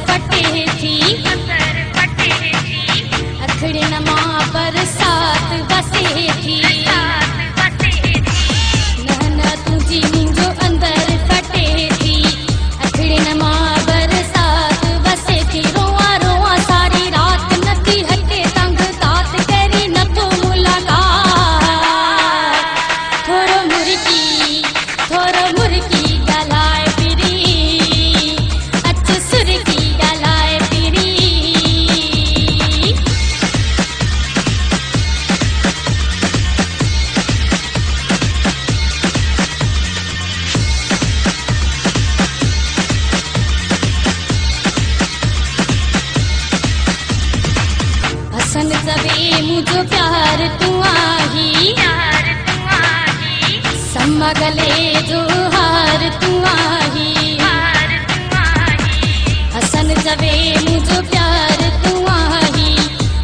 फटे थी अखड़े नमा बरसात बसे थी नहना तुझी मुंहिंजो अंदर फटे थी अखड़े नमा बरसात बसे थी रोआ रोआ सारी रात नथी हटे तंग तात करी नथो मुलाकात थोरो मुर्की ॻाल्हाए पिरी अच सुर्की ॻाल्हाए पिरी हसन सवे मुझो प्यार तू आही सम्मा गले जो हार तू आही हसन सवे मुझो प्यार तू आही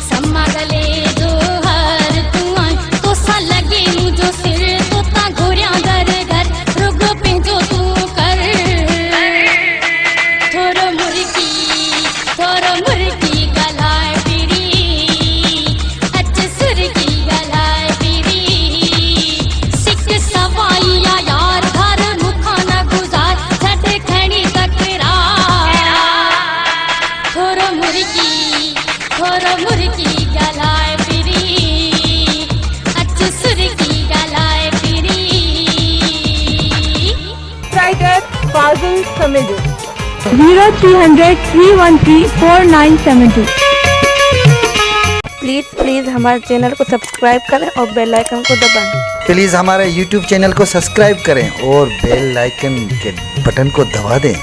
सम्मा गले जो हार तू आही तो सा लगे मुझो सिर तो ता घोरिया घर घर रुगो पंहिंजो तू कर थोरो मुर्की ॻाल्हाए पिरी अच सुर्की ॻाल्हाए पिरी सिक सवाइया यार घर मुखां न गुज़ार छॾ खणी तकरार थोरो मुर्की ॻाल्हाए पिरी अच सुर्की ॻाल्हाए पिरी Writer Fazil Samedo 0300 313 4972। प्लीज़ हमारे चैनल को सब्सक्राइब करें और बेल आइकन को दबाएं। प्लीज़ हमारे YouTube चैनल को सब्सक्राइब करें और बेल आइकन के बटन को दबा दें।